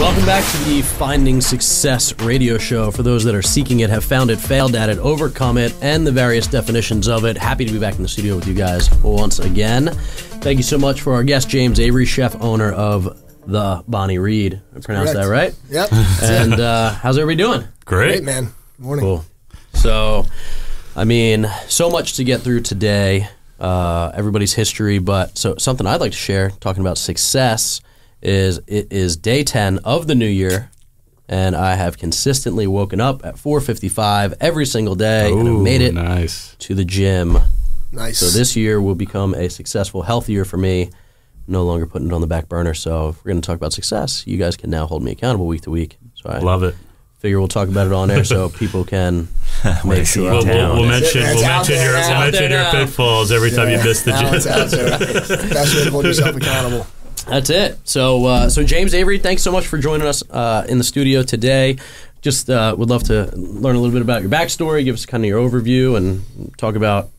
Welcome back to the Finding Success radio show. For those that are seeking it, have found it, failed at it, overcome it, and the various definitions of it. Happy to be back in the studio with you guys once again. Thank you so much for our guest, James Avery, chef owner of the Bonney Read. I pronounced that right? Yep. And how's everybody doing? Great, man. Morning. Cool. So, I mean, so much to get through today. Everybody's history, but so something I'd like to share, talking about success, is it is day 10 of the new year, and I have consistently woken up at 4:55 every single day, and I've made it to the gym. Nice. So this year will become a successful, healthy year for me. No longer putting it on the back burner. So if we're going to talk about success, you guys can now hold me accountable week to week. So I love it. Figure we'll talk about it on air so people can make sure. We'll mention your pitfalls every time you miss the gym. That's way to hold yourself accountable. That's it. So James Avery, thanks so much for joining us in the studio today. Just would love to learn a little bit about your backstory, give us kind of your overview, and talk about,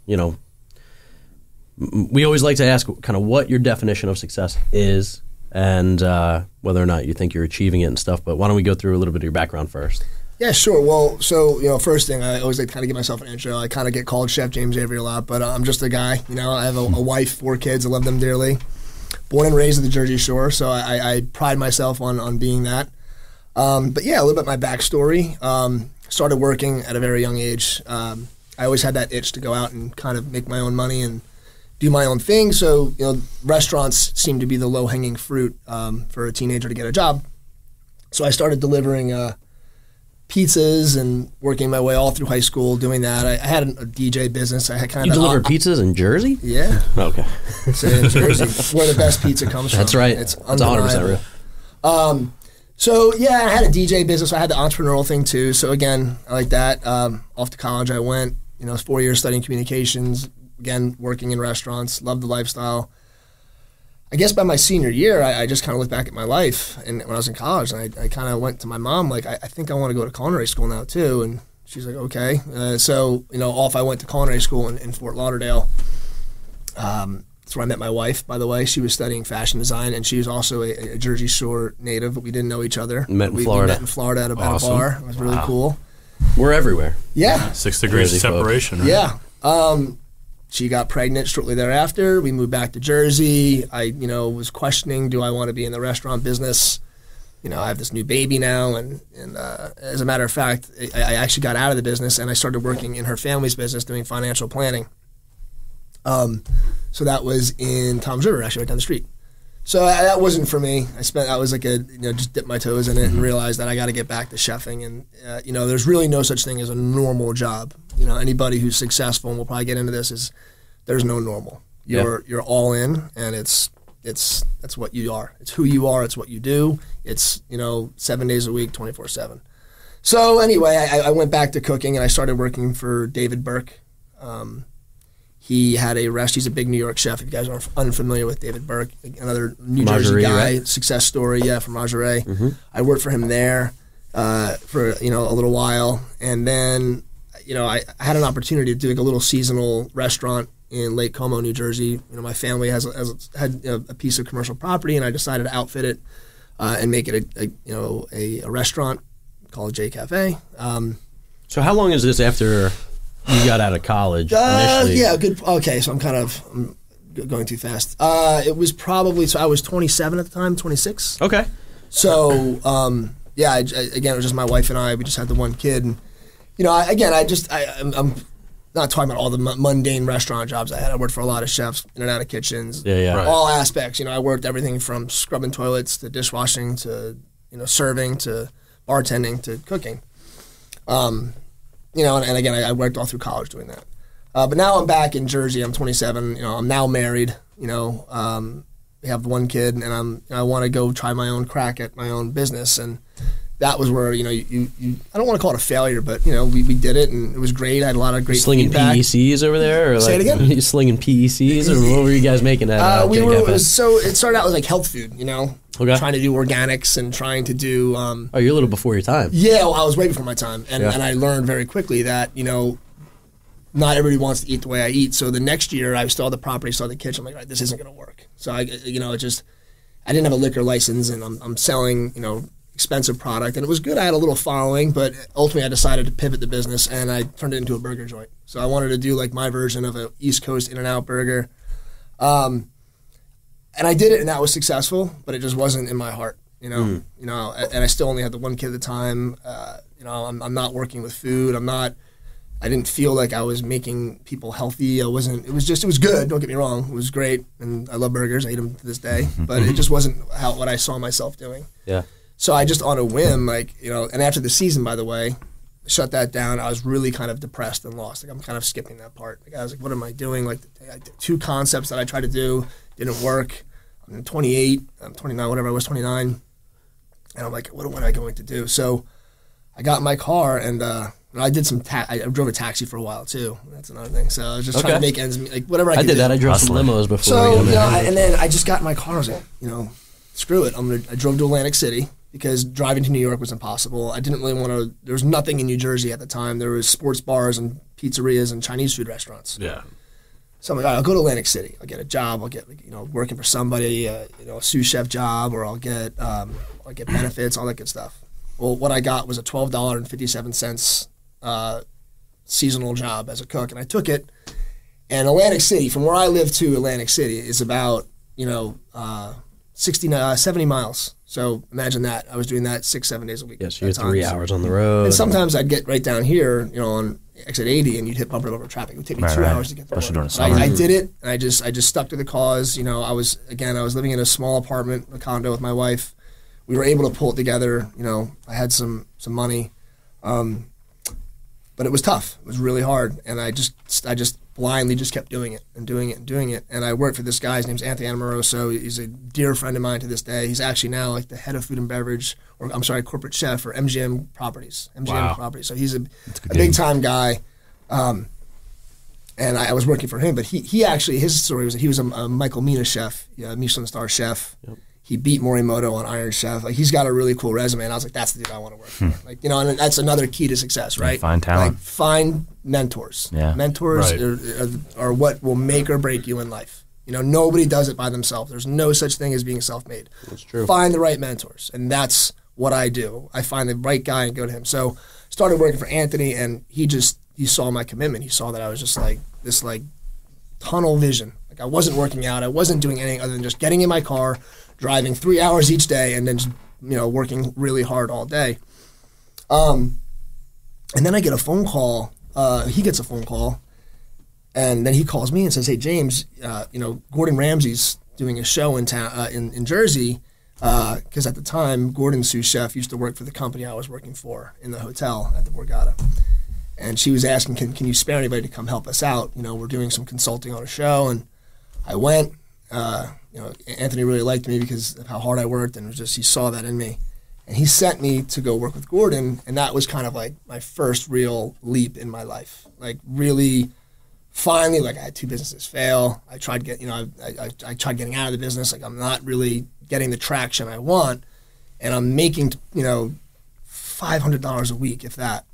we always like to ask kind of what your definition of success is and whether or not you think you're achieving it and stuff. But why don't we go through a little bit of your background first? Yeah, sure. Well, so, first thing, I always like to kind of give myself an intro. I kind of get called Chef James Avery a lot, but I'm just a guy. I have a wife, 4 kids. I love them dearly. Born and raised at the Jersey Shore, so I pride myself on being that. But yeah, a little bit my backstory. Started working at a very young age. I always had that itch to go out and kind of make my own money and do my own thing. So, restaurants seem to be the low-hanging fruit for a teenager to get a job. So I started delivering pizzas and working my way all through high school doing that. I had a DJ business. I had kind of delivered pizzas in Jersey? Yeah. Okay. So in Jersey, where the best pizza comes from. That's right. It's undeniable. 100% real. So yeah, I had a DJ business. So I had the entrepreneurial thing too. So again, I like that. Off to college I went. 4 years studying communications. Again, working in restaurants. Loved the lifestyle. I guess by my senior year, I just kind of looked back at my life, and when I was in college, and I kind of went to my mom, like, I think I want to go to culinary school now, too, and she's like, okay. So, off I went to culinary school in Fort Lauderdale. That's where I met my wife, by the way. She was studying fashion design, and she was also a Jersey Shore native, but we didn't know each other. We met in Florida at a bar. It was really cool. We're everywhere. Yeah. 6 degrees of separation, right? Yeah. She got pregnant shortly thereafter. We moved back to Jersey. I, was questioning, do I want to be in the restaurant business? I have this new baby now, and as a matter of fact, I actually got out of the business and I started working in her family's business doing financial planning. So that was in Toms River, actually, right down the street. So that wasn't for me. I was like just dipped my toes in it and realized that I got to get back to chefing. And there's really no such thing as a normal job. Anybody who's successful, and we'll probably get into this, there's no normal. You're all in, and that's what you are. It's who you are. It's what you do. It's 7 days a week, 24/7. So anyway, I went back to cooking, and I started working for David Burke. He had a restaurant. He's a big New York chef. If you guys are unfamiliar with David Burke, another New Jersey guy, right? Success story, from Marjorie. Mm-hmm. I worked for him there for a little while, and then I had an opportunity to do like a little seasonal restaurant in Lake Como, New Jersey. My family had a piece of commercial property, and I decided to outfit it and make it a restaurant called J Cafe. So how long is this after you got out of college initially? Yeah, good. Okay, so I'm going too fast. It was probably, so I was 27 at the time, 26. Okay. So, again, it was just my wife and I. We just had the one kid. And, I'm not talking about all the mundane restaurant jobs I had. I worked for a lot of chefs, in and out of kitchens. Yeah. Right. All aspects. I worked everything from scrubbing toilets to dishwashing to, serving to bartending to cooking. And again, I worked all through college doing that. But now I'm back in Jersey. I'm 27. I'm now married. We have one kid, and I want to go try my own crack at my own business. And that was where you I don't want to call it a failure, but we did it, and it was great. I had a lot of great feedback. PECs over there, or say it again. You slinging PECs, or what were you guys making at? So it started out with like health food. Okay. Trying to do organics and trying to do. You're a little before your time. Yeah, well, I was way before my time, and I learned very quickly that not everybody wants to eat the way I eat. So the next year, I still had the property, still had the kitchen. I'm like, all right, this isn't going to work. So I didn't have a liquor license, and I'm selling, expensive product, and it was good. I had a little following, but ultimately I decided to pivot the business, and I turned it into a burger joint. So I wanted to do like my version of a East Coast In-N-Out burger. And I did it, and that was successful, but it just wasn't in my heart, you know. And I still only had the one kid at the time. I'm not working with food. I didn't feel like I was making people healthy. It was good. Don't get me wrong. It was great, and I love burgers. I eat them to this day, but it just wasn't what I saw myself doing. Yeah. So I just on a whim, and after the season, by the way, shut that down. I was really kind of depressed and lost. Like I'm kind of skipping that part. Like I was like, what am I doing? Like I did 2 concepts that I tried to do didn't work. I'm 28. I'm 29. Whatever I was, 29. And I'm like, what am I going to do? So I got in my car and I did some. I drove a taxi for a while too. That's another thing. So I was just trying to make ends meet, like whatever I could do. I did that. I drove some limos before. So and then I just got in my car. I was like, screw it. I drove to Atlantic City because driving to New York was impossible. I didn't really want to. There was nothing in New Jersey at the time. There was sports bars and pizzerias and Chinese food restaurants. Yeah. So I'm like, all right, I'll go to Atlantic City. I'll get a job. I'll get working for somebody, a sous chef job, or I'll get benefits, all that good stuff. Well, what I got was a $12.57 seasonal job as a cook, and I took it. And Atlantic City, from where I live to Atlantic City, is about 70 miles. So imagine that. I was doing that 6-7 days a week. Yes, you're 3 hours on the road. And sometimes I'd get right down here, on exit 80, and you'd hit bumper to bumper traffic. It would take me 2 hours to get there. I did it, and I just stuck to the cause. I was living in a small apartment, a condo with my wife. We were able to pull it together. I had some money, but it was tough. It was really hard, and I just blindly just kept doing it and doing it and doing it. And I worked for this guy. His name's Anthony Amoroso. He's a dear friend of mine to this day. He's actually now like the head of food and beverage, corporate chef for MGM Properties. Properties. So he's a big time guy. And I was working for him, but he actually, his story was that he was a Michael Mina chef, Michelin star chef. Yep. He beat Morimoto on Iron Chef. Like he's got a really cool resume, and I was like, "That's the dude I want to work for." And that's another key to success, right? Find talent. Find mentors. Yeah. Mentors are what will make or break you in life. Nobody does it by themselves. There's no such thing as being self-made. That's true. Find the right mentors, and that's what I do. I find the right guy and go to him. So started working for Anthony, and he saw my commitment. He saw that I was just like this tunnel vision. Like I wasn't working out. I wasn't doing anything other than just getting in my car, driving 3 hours each day, and then just, working really hard all day. And then I get a phone call. He gets a phone call, and then he calls me and says, "Hey James, Gordon Ramsay's doing a show in town in Jersey, because at the time Gordon's sous chef used to work for the company I was working for in the hotel at the Borgata." And she was asking, can you spare anybody to come help us out? We're doing some consulting on a show, and I went. Anthony really liked me because of how hard I worked, and he saw that in me. And he sent me to go work with Gordon, and that was kind of like my first real leap in my life. Like really, finally, I had 2 businesses fail. I tried I tried getting out of the business. Like I'm not really getting the traction I want, and I'm making $500 a week, if that.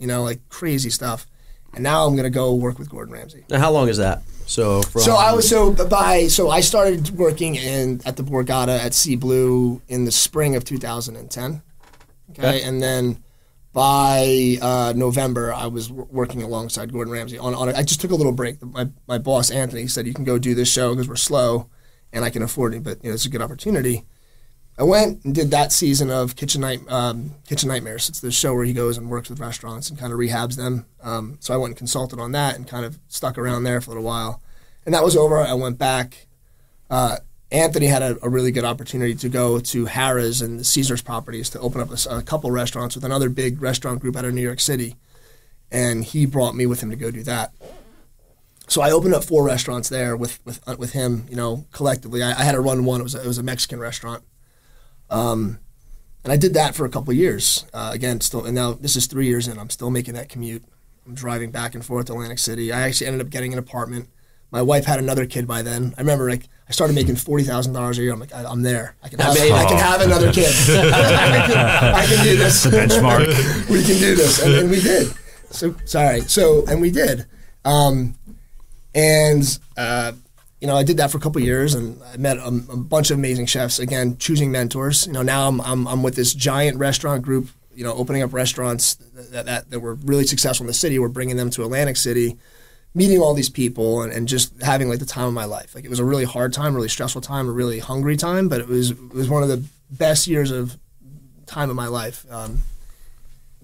Crazy stuff. And now I'm gonna go work with Gordon Ramsay. Now, how long is that? I started working at the Borgata at Sea Blue in the spring of 2010. Okay, and then by November I was working alongside Gordon Ramsay I just took a little break. My boss Anthony said, "You can go do this show because we're slow, and I can afford it, but it's a good opportunity." I went and did that season of Kitchen Nightmares. It's the show where he goes and works with restaurants and kind of rehabs them. So I went and consulted on that and kind of stuck around there for a little while. And that was over. I went back. Anthony had a really good opportunity to go to Harrah's and the Caesars properties to open up a couple restaurants with another big restaurant group out of New York City. And he brought me with him to go do that. So I opened up 4 restaurants there with him, collectively. I had to run one. It was a Mexican restaurant. And I did that for a couple of years. And now this is 3 years in. I'm still making that commute. I'm driving back and forth to Atlantic City. I actually ended up getting an apartment. My wife had another kid by then. I remember I started making $40,000 a year. I'm like, I'm there. I can have another kid. I can do this. The benchmark. We can do this, and we did. And we did. I did that for a couple of years, and I met a bunch of amazing chefs. Again, choosing mentors. Now I'm with this giant restaurant group. Opening up restaurants that were really successful in the city. We're bringing them to Atlantic City, meeting all these people, and just having like the time of my life. Like, it was a really hard time, really stressful time, a really hungry time, but it was one of the best years of time of my life.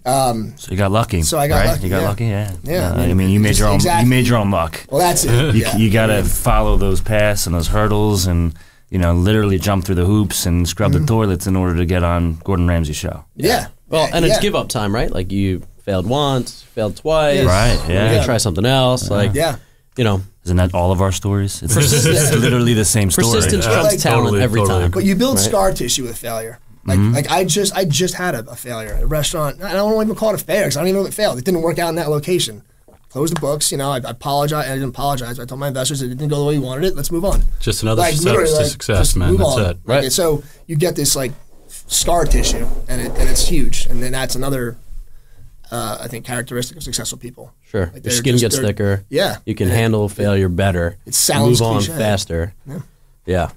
So you got lucky. So I got lucky. You got lucky, yeah. Yeah. I mean, you made your own. Exactly. You made your own luck. Well, that's it. You got to follow those paths and those hurdles, and literally jump through the hoops and scrub the toilets in order to get on Gordon Ramsay's show. Yeah. Well, and it's give up time, right? Like, you failed once, failed twice. Right, yeah. You gotta try something else. Like, Isn't that all of our stories? It's literally the same story. Persistence trumps talent every time. But you build scar tissue with failure. Like I just had a failure at a restaurant. I don't even call it a failure because I don't even know if it failed. It didn't work out in that location. Closed the books. I apologize. I didn't apologize. I told my investors it didn't go the way you wanted it. Let's move on. Just another step to success, man. That's it. Right. So you get this like scar tissue, and it's huge. And then that's another, I think, characteristic of successful people. Sure. Like, Your skin gets thicker. Yeah. You can handle failure better. It sounds move on cliche. faster. Yeah.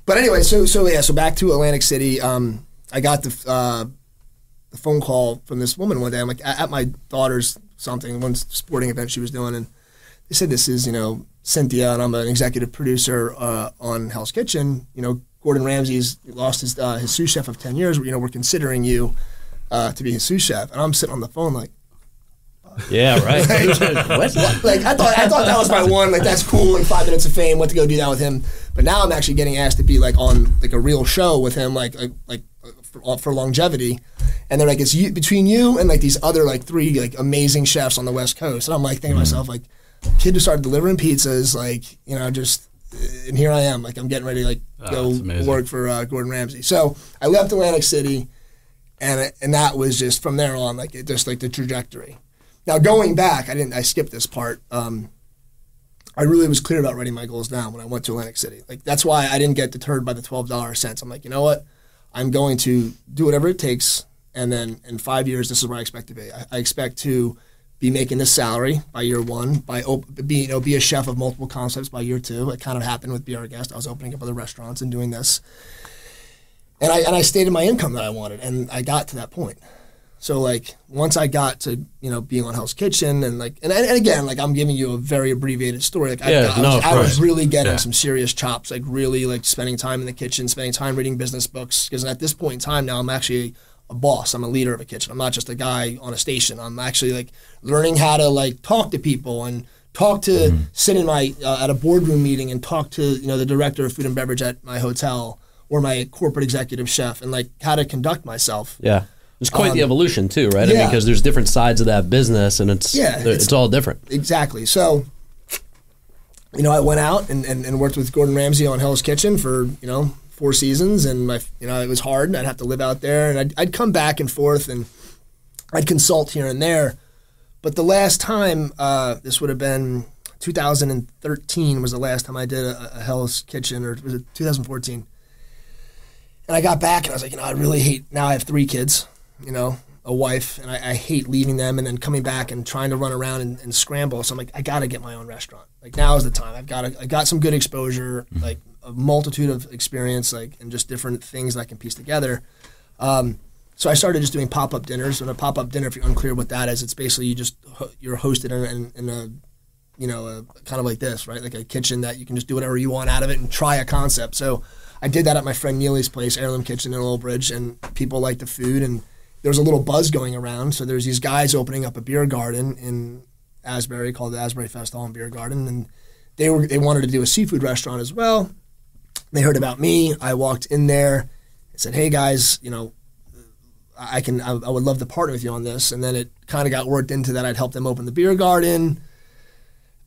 But anyway, so back to Atlantic City. I got the phone call from this woman one day. I'm like at my daughter's one sporting event she was doing, and they said, "This is Cynthia, and I'm an executive producer on Hell's Kitchen. Gordon Ramsay's lost his sous chef of 10 years. We're considering you to be his sous chef." And I'm sitting on the phone like, yeah, right. like I thought that was my one. Like, that's cool. Like 5 minutes of fame. Went to go do that with him. But now I'm actually getting asked to be like on like a real show with him, like for longevity. And they're like, it's between you and like these other like 3 like amazing chefs on the West Coast. And I'm like thinking to myself, like, kid who started delivering pizzas, like, just, and here I am, like, I'm getting ready to like go work for Gordon Ramsay. So I left Atlantic City, and that was just from there on, like, it just like the trajectory. Now, going back, I skipped this part. I really was clear about writing my goals down when I went to Atlantic City. Like, that's why I didn't get deterred by the $12 cents. I'm like, you know what? I'm going to do whatever it takes, and then in 5 years, this is where I expect to be. I expect to be making this salary by year 1, be a chef of multiple concepts by year 2. It kind of happened with Be Our Guest. I was opening up other restaurants and doing this. And I stated my income that I wanted, and I got to that point. So like once I got to being on Hell's Kitchen and again, like, I'm giving you a very abbreviated story. Like I was really getting some serious chops, like really like spending time in the kitchen, spending time reading business books. Because at this point in time now, I'm actually a boss. I'm a leader of a kitchen. I'm not just a guy on a station. I'm actually like learning how to like talk to people and sit in my at a boardroom meeting and talk to the director of food and beverage at my hotel or my corporate executive chef, and like how to conduct myself. Yeah. It's quite the evolution too, right? I mean, because there's different sides of that business, and it's all different. Exactly. So, I went out and worked with Gordon Ramsay on Hell's Kitchen for 4 seasons, and it was hard. I'd have to live out there, and I'd come back and forth, and I'd consult here and there. But the last time, this would have been 2013 was the last time I did a Hell's Kitchen, or was it 2014? And I got back, and I was like, I really hate. Now I have 3 kids. A wife, and I hate leaving them and then coming back and trying to run around and scramble. So I'm like, I got to get my own restaurant. Like, now is the time. I got some good exposure, like a multitude of experience, like, and just different things that I can piece together. So I started just doing pop-up dinners. And a pop-up dinner, if you're unclear what that is, it's basically you're hosted in a kind of like this, right? Like a kitchen that you can just do whatever you want out of it and try a concept. So I did that at my friend Neely's place, Heirloom Kitchen in Old Bridge, and people liked the food, and there was a little buzz going around. So there's these guys opening up a beer garden in Asbury called the Asbury Festival and Beer Garden, and they wanted to do a seafood restaurant as well. They heard about me. I walked in there and said, "Hey guys, I would love to partner with you on this." And then it kind of got worked into that I'd help them open the beer garden.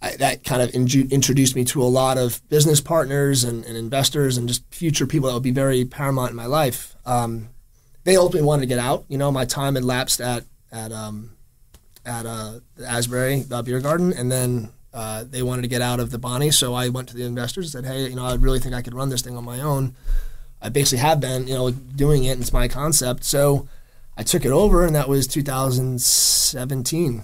That kind of introduced me to a lot of business partners and investors and just future people that would be very paramount in my life. They ultimately wanted to get out. My time had lapsed at the Asbury Beer Garden, and then they wanted to get out of the Bonney. So I went to the investors and said, "Hey, I really think I could run this thing on my own. I basically have been, doing it, and it's my concept." So I took it over, and that was 2016.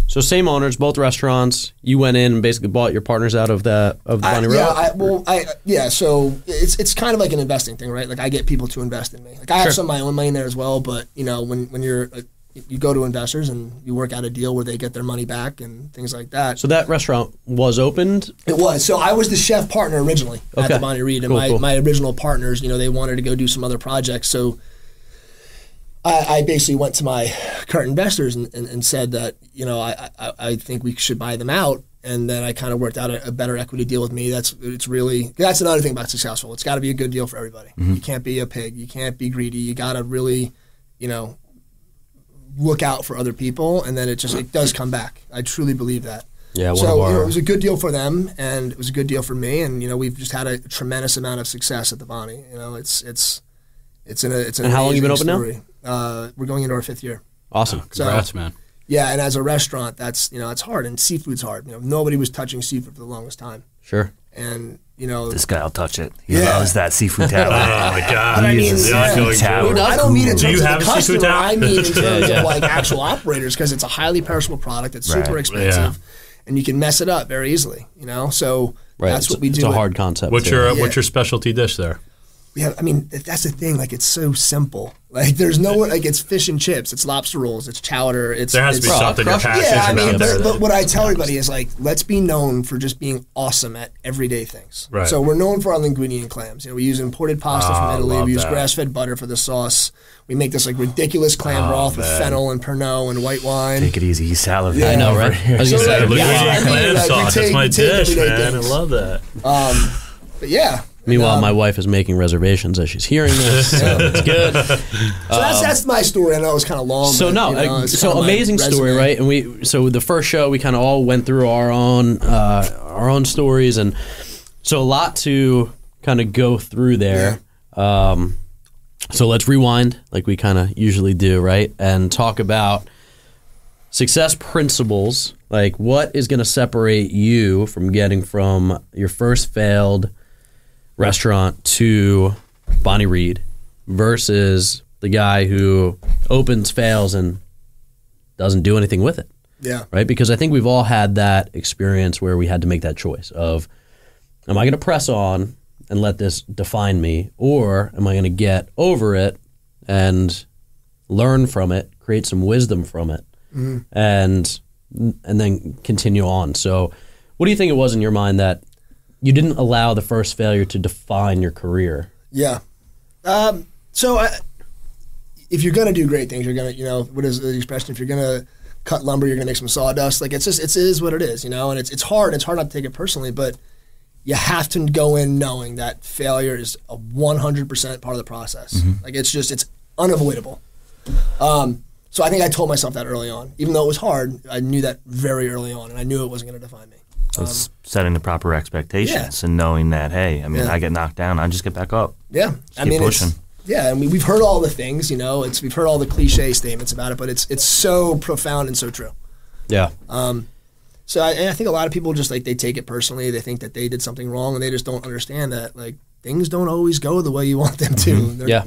So same owners, both restaurants. You went in and basically bought your partners out of the Bonney Read? So it's kind of like an investing thing, right? Like I get people to invest in me. Like I have some of my own money in there as well, but you know, when you go to investors and you work out a deal where they get their money back and things like that. So that restaurant was opened? It was. So I was the chef partner originally at the Bonney Read, and my original partners, you know, they wanted to go do some other projects, so I basically went to my current investors and said that, you know, I think we should buy them out. And then I kind of worked out a better equity deal with me. That's another thing about successful. It's got to be a good deal for everybody. You can't be a pig. You can't be greedy. You got to really, you know, look out for other people. And then it does come back. I truly believe that. Yeah. So you know, it was a good deal for them, and it was a good deal for me. And you know, we've just had a tremendous amount of success at the Bonney. You know, it's an And how long you been open story. Now? We're going into our 5th year. Awesome. Congrats, man. Yeah, and as a restaurant, that's, you know, it's hard, and seafood's hard. You know, nobody was touching seafood for the longest time. Sure. And you know, this guy will touch it. He loves that seafood towel. Oh my God! I mean, I don't mean in terms of have the a seafood customer. towel? I mean in terms of like actual operators, because it's a highly perishable product. It's super expensive, and you can mess it up very easily. You know, so that's what we do. It's a hard concept. What's your specialty dish there? We have, I mean, that's the thing. Like, it's so simple. Like, there's no like, it's fish and chips, it's lobster rolls, it's chowder. There has to be something you're passionate about. Yeah, I mean, there. but what I tell everybody is like, let's be known for just being awesome at everyday things. Right. So we're known for our linguine and clams. You know, we use imported pasta from Italy. We use grass-fed butter for the sauce. We make this like ridiculous clam broth with fennel and Pernod and white wine. Take it easy. He's salivating. Yeah, I know, right? I was gonna say, Clam sauce. That's my dish, man. I love that. But yeah. Meanwhile, my wife is making reservations as she's hearing this, so it's good. So that's my story. I know it was kind of long. So but, so amazing story, right? And so the first show we kind of all went through our own stories, and so a lot to kind of go through there. Yeah. So let's rewind, like we kind of usually do, right? And talk about success principles. Like, what is going to separate you from getting from your first failed restaurant to Bonney Read versus the guy who opens, fails, and doesn't do anything with it. Yeah. Right? Because I think we've all had that experience where we had to make that choice of, am I going to press on and let this define me, or am I going to get over it and learn from it, create some wisdom from it, and then continue on? So what do you think it was in your mind that you didn't allow the first failure to define your career? Yeah. If you're going to do great things, you're going to, you know, what is the expression? If you're going to cut lumber, you're going to make some sawdust. Like, it is what it is, you know, and it's hard. It's hard not to take it personally, but you have to go in knowing that failure is a 100% part of the process. Like, it's unavoidable. So I think I told myself that early on. Even though it was hard, I knew that very early on, and I knew it wasn't going to define me. So it's setting the proper expectations and knowing that, hey, I mean, I get knocked down, I just get back up. Yeah. Just keep pushing. I mean, we've heard all the things, you know, we've heard all the cliche statements about it, but it's so profound and so true. Yeah. So I think a lot of people just, like, they take it personally. They think that they did something wrong, and they just don't understand that, like, things don't always go the way you want them to. Yeah.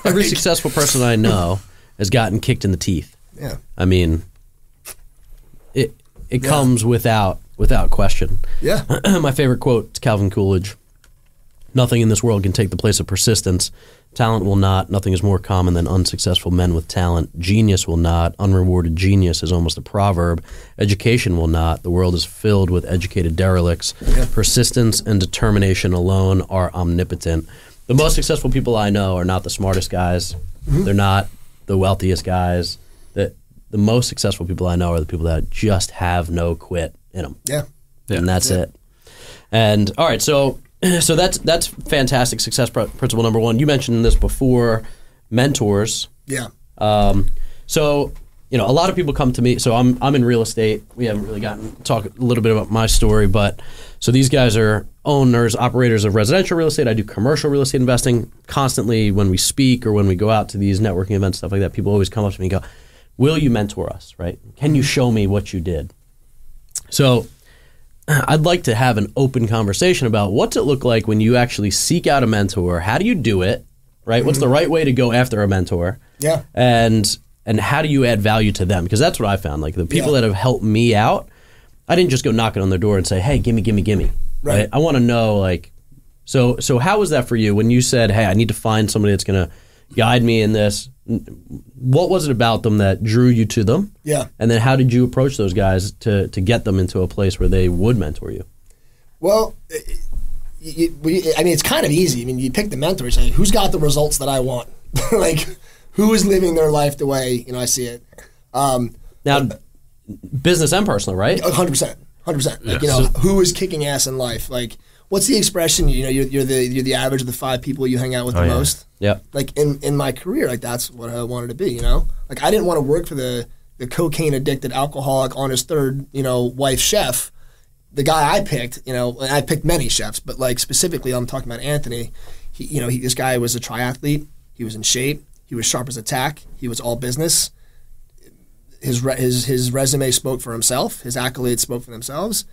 Every successful person I know has gotten kicked in the teeth. Yeah. I mean, it comes without question. Yeah. My favorite quote is Calvin Coolidge. Nothing in this world can take the place of persistence. Talent will not. Nothing is more common than unsuccessful men with talent. Genius will not. Unrewarded genius is almost a proverb. Education will not. The world is filled with educated derelicts. Yeah. Persistence and determination alone are omnipotent. The most successful people I know are not the smartest guys. They're not the wealthiest guys. The most successful people I know are the people that just have no quit in them. Yeah. And that's it. And all right, so that's fantastic success principle number one. You mentioned this before, mentors. Yeah. So, you know, a lot of people come to me. So I'm in real estate. We haven't really gotten to talk a little bit about my story, but so these guys are owners, operators of residential real estate. I do commercial real estate investing constantly. When we speak or when we go out to these networking events, stuff like that, people always come up to me and go, will you mentor us, right? Can you show me what you did? So I'd like to have an open conversation about what's it look like when you actually seek out a mentor. How do you do it? right? What's the right way to go after a mentor? Yeah. And how do you add value to them? Because that's what I found. Like the people that have helped me out, I didn't just go knocking on their door and say, hey, gimme. Right? I want to know, like, so how was that for you when you said, hey, I need to find somebody that's going to guide me in this? What was it about them that drew you to them? Yeah. And then how did you approach those guys to get them into a place where they would mentor you? Well, it's kind of easy. I mean, you pick the mentor and say, who's got the results that I want? Like, who is living their life the way, I see it? Now, business and personal, right? 100%. 100%. Like, who is kicking ass in life? Like, what's the expression? You're the average of the 5 people you hang out with the most. Yep. Like in my career, like that's what I wanted to be. Like I didn't want to work for the cocaine addicted alcoholic on his third wife chef. The guy I picked, and I picked many chefs, but like specifically, I'm talking about Anthony. This guy was a triathlete. He was in shape. He was sharp as a tack. He was all business. His resume spoke for himself. His accolades spoke for themselves.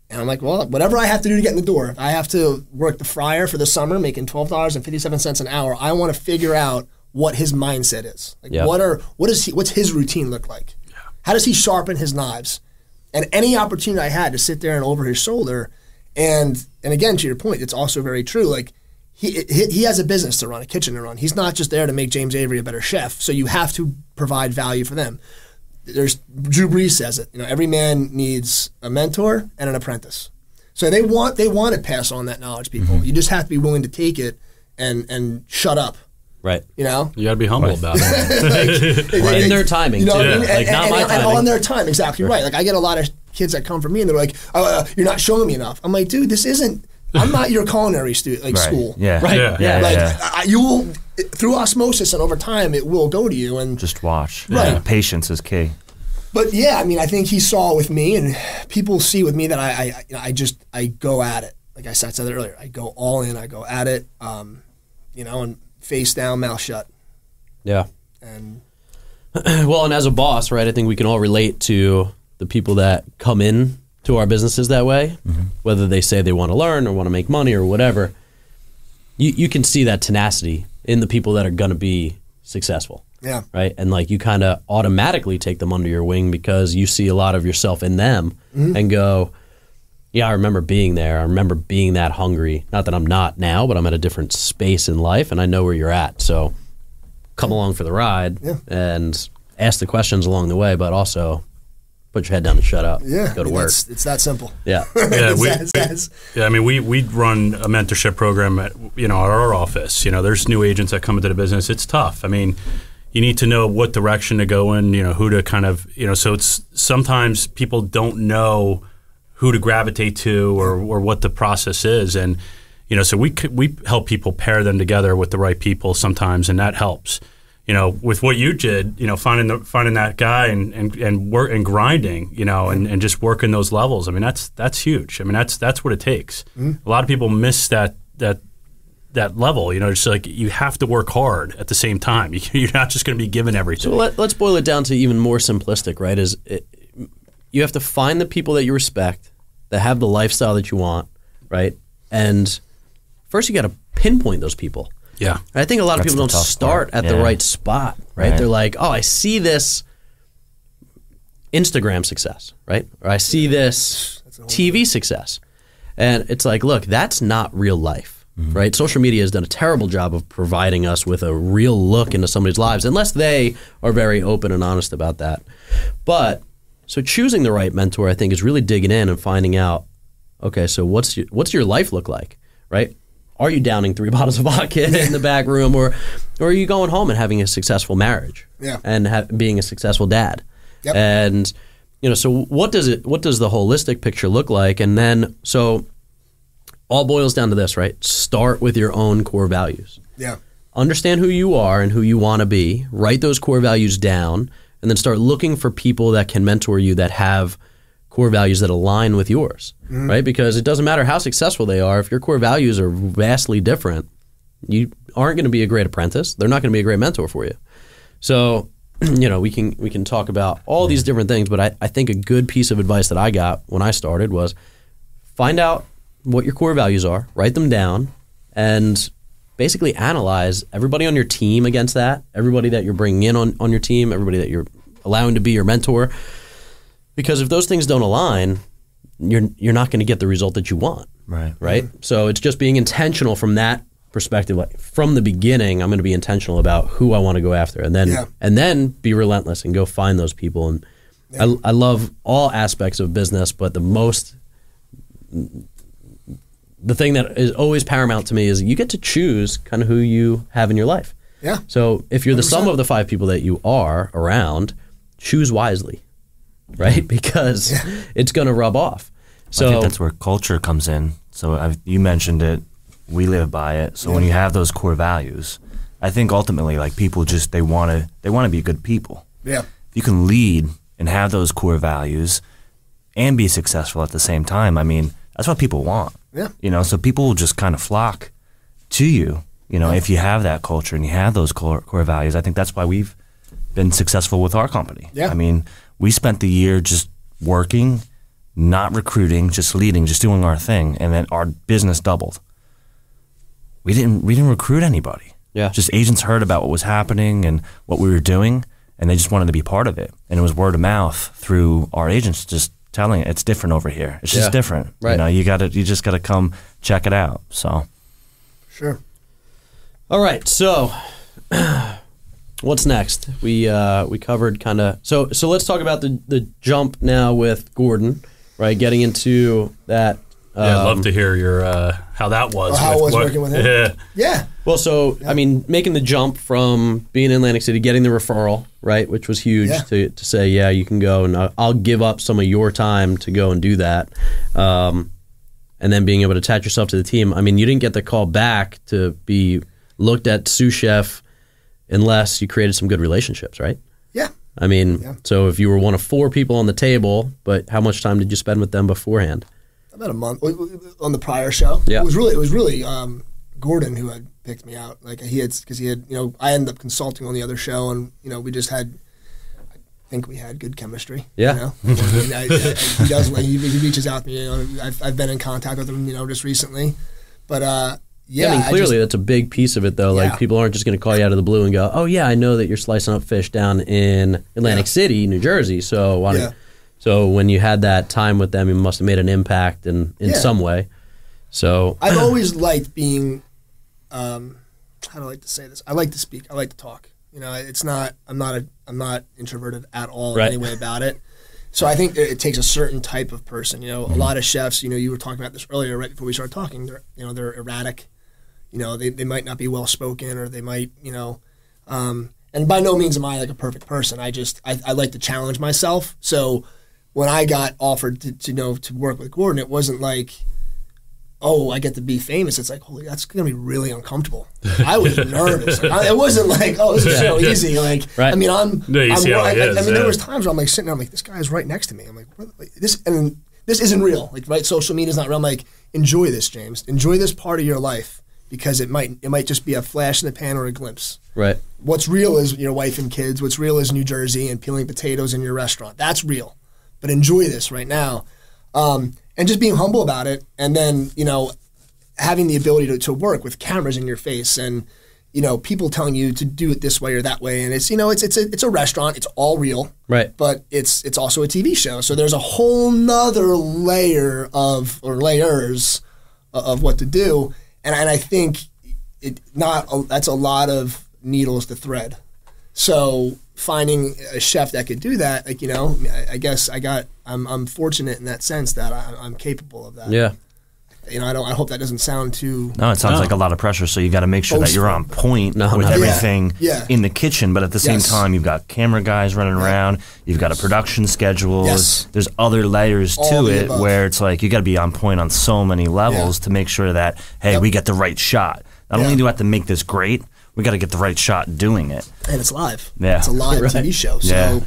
And I'm like, well, whatever I have to do to get in the door, if I have to work the fryer for the summer, making $12.57 an hour, I want to figure out what his mindset is. Like, what's his routine look like? Yeah. How does he sharpen his knives? And any opportunity I had to sit there and over his shoulder, and again, to your point, it's also very true. Like he has a business to run, a kitchen to run. He's not just there to make James Avery a better chef. So you have to provide value for them. Drew Brees says it. Every man needs a mentor and an apprentice. So they want to pass on that knowledge, people. Mm-hmm. You just have to be willing to take it and shut up. Right. You got to be humble about it. In their timing, too. Like not my timing. And on their time, exactly right. Like I get a lot of kids that come from me and they're like, you're not showing me enough. I'm like, dude, this isn't. I'm not your culinary school. Yeah. Right. Yeah. You will, through osmosis and over time, it will go to you. And just watch. Right. Yeah. Patience is key. But yeah, I think he saw with me, and people see with me that I go at it. Like I said earlier, I go all in. I go at it. And face down, mouth shut. Yeah. And well, and as a boss, right? I think we can all relate to the people that come in to our businesses that way, whether they say they want to learn or want to make money or whatever. You can see that tenacity in the people that are going to be successful. Yeah. Right. And like you kind of automatically take them under your wing because you see a lot of yourself in them and go, yeah, I remember being there. I remember being that hungry. Not that I'm not now, but I'm at a different space in life and I know where you're at. So come along for the ride and ask the questions along the way, but also put your head down and shut up. Yeah. Go to work. It's that simple. Yeah. We run a mentorship program at our office. There's new agents that come into the business. It's tough. You need to know what direction to go in, who to kind of, so it's sometimes people don't know who to gravitate to or what the process is. And, so we help people pair them together with the right people sometimes, and that helps. With what you did, finding that guy and work and grinding, and just working those levels. That's huge. That's what it takes. A lot of people miss that level. It's like you have to work hard at the same time. You're not just going to be given everything. So let's boil it down to even more simplistic, right? You have to find the people that you respect, that have the lifestyle that you want, right? And first you got to pinpoint those people. Yeah. And I think a lot of people don't start at the right spot, right? They're like, oh, I see this Instagram success, right? Or I see this TV success. And it's like, look, that's not real life, right? Social media has done a terrible job of providing us with a real look into somebody's lives, unless they are very open and honest about that. But so choosing the right mentor, I think, is really digging in and finding out, okay, so what's your life look like, right? Are you downing 3 bottles of vodka in the back room, or are you going home and having a successful marriage and being a successful dad? Yep. And so what does the holistic picture look like? And then so all boils down to this, right? Start with your own core values. Yeah. Understand who you are and who you want to be. Write those core values down, and then start looking for people that can mentor you that have core values that align with yours, right? Because it doesn't matter how successful they are. If your core values are vastly different, you aren't going to be a great apprentice. They're not going to be a great mentor for you. So, we can talk about all these different things, but I think a good piece of advice that I got when I started was find out what your core values are, write them down, and basically analyze everybody on your team against that, everybody that you're bringing in on your team, everybody that you're allowing to be your mentor. Because if those things don't align, you're not going to get the result that you want. Right. So it's just being intentional from that perspective. Like from the beginning, I'm going to be intentional about who I want to go after, and then be relentless and go find those people. And I love all aspects of business, but the thing that is always paramount to me is you get to choose kind of who you have in your life. Yeah. So if you're 100%. The sum of the 5 people that you are around, choose wisely, right? Because it's going to rub off. So I think that's where culture comes in. So you mentioned it. We live by it. So when you have those core values, I think ultimately, like, people just they want to be good people. Yeah. If you can lead and have those core values and be successful at the same time, I mean, that's what people want. Yeah. You know, so people will just kind of flock to you. You know, if you have that culture and you have those core values. I think that's why we've been successful with our company. Yeah. I mean, we spent the year just working, not recruiting, just leading, just doing our thing, and then our business doubled. We didn't recruit anybody. Yeah. Just agents heard about what was happening and what we were doing, and they just wanted to be part of it. And it was word of mouth through our agents just telling it, it's different over here. It's just different. Right. You know, you just gotta come check it out. So Sure. all right, so what's next? We covered kind of so let's talk about the jump now with Gordon, right? Getting into that. I'd love to hear your how that was. How it was working with him. Yeah. Yeah. Well, so I mean, making the jump from being in Atlantic City, getting the referral, right, which was huge to say, yeah, you can go, and I'll give up some of your time to go and do that, and then being able to attach yourself to the team. I mean, you didn't get the call back to be looked at sous chef unless you created some good relationships, right? Yeah. I mean, so if you were one of 4 people on the table, but how much time did you spend with them beforehand? About a month on the prior show. Yeah. It was really Gordon who had picked me out. Like he had, I ended up consulting on the other show, and we just had, I think we had good chemistry. Yeah. He does. He reaches out to me. I've been in contact with him, just recently, but I mean, clearly that's a big piece of it, though. Like, people aren't just going to call you out of the blue and go, "Oh yeah, I know that you're slicing up fish down in Atlantic City, New Jersey." So So when you had that time with them, you must have made an impact in some way. So I've always liked being, how do I like to say this? I like to speak. I like to talk. It's not. I'm not introverted at all in any way about it. So I think it takes a certain type of person. A lot of chefs. You were talking about this earlier, right before we started talking. They're erratic. They might not be well spoken, or they might. And by no means am I like a perfect person. I like to challenge myself. So when I got offered to work with Gordon, it wasn't like, oh, I get to be famous. It's like, holy, that's going to be really uncomfortable. I was nervous. It wasn't like, oh, this is so easy. Like, I mean, there was times where I'm like sitting there, I'm like, this guy is right next to me. I'm like, this isn't real. Like, right, social media is not real. I'm like, enjoy this, James. Enjoy this part of your life, because it might just be a flash in the pan or a glimpse. Right. What's real is your wife and kids. What's real is New Jersey and peeling potatoes in your restaurant. That's real. But enjoy this right now. And just being humble about it, and then, having the ability to work with cameras in your face, and, people telling you to do it this way or that way. And it's, it's a restaurant. It's all real. Right. But it's also a TV show. So there's a whole nother layers of what to do. And I think that's a lot of needles to thread. So finding a chef that could do that, like, I guess I'm fortunate in that sense that I'm capable of that. Yeah. I hope that doesn't sound too. No, it sounds like a lot of pressure. So you got to make sure that you're on point with everything in the kitchen, but at the same time, you've got camera guys running around. You've got a production schedule. Yes. There's other layers to it where it's like you got to be on point on so many levels to make sure that we get the right shot. Not only do I have to make this great, we got to get the right shot doing it. And it's live. Yeah. It's a live TV show. So,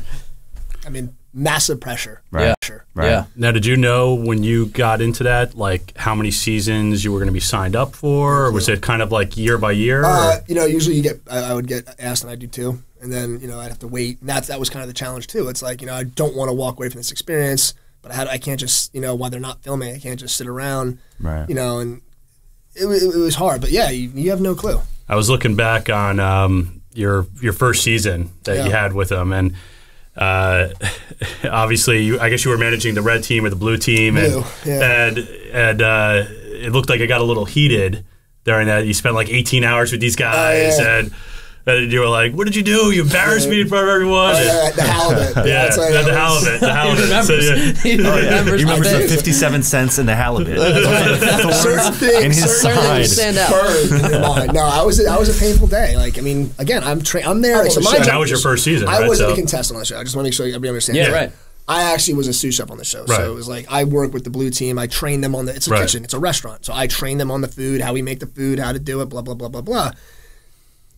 I mean, massive pressure. Right. Right. Yeah. Now, did you know when you got into that, like, how many seasons you were going to be signed up for? Or was it kind of like year by year? Usually I would get asked, and I do too. And then, I'd have to wait. And that was kind of the challenge too. It's like, I don't want to walk away from this experience, but I can't just, while they're not filming, I can't just sit around, right. And it was hard. But yeah, you have no clue. I was looking back on your first season that you had with him, and obviously, I guess you were managing the red team or the blue team, and it looked like it got a little heated during that. You spent like 18 hours with these guys, and you were like, "What did you do? You embarrassed me in front of everyone." The halibut. The halibut. The halibut. He remembers the 57 cents in the halibut. Certain things in his side. Stand out. burned in your mind. No, I was a painful day. Like, I mean, again, I'm there. So and that was your first season, right? I wasn't a contestant on the show. I just want to make sure everybody understands. Yeah, right. I actually was a sous chef on the show. Right. So it was like I work with the blue team. I train them on it's a kitchen. It's a restaurant. So I train them on the food, how we make the food, how to do it, blah, blah, blah, blah, blah.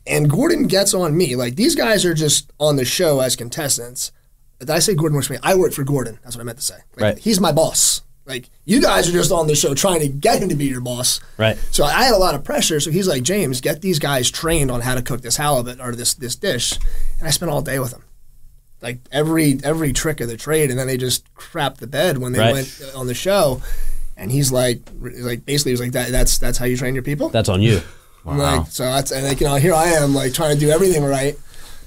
And Gordon gets on me. Like, these guys are just on the show as contestants. Did I say Gordon works for me? I work for Gordon. That's what I meant to say. Like, right. He's my boss. Like, you guys are just on the show trying to get him to be your boss. Right. So I had a lot of pressure. So he's like, James, get these guys trained on how to cook this halibut or this dish. And I spent all day with them. Like, every trick of the trade. And then they just crapped the bed when they went on the show. And he's like basically, he was like, that's how you train your people? That's on you. Wow. Like, so that's, and like, here I am, like, trying to do everything right.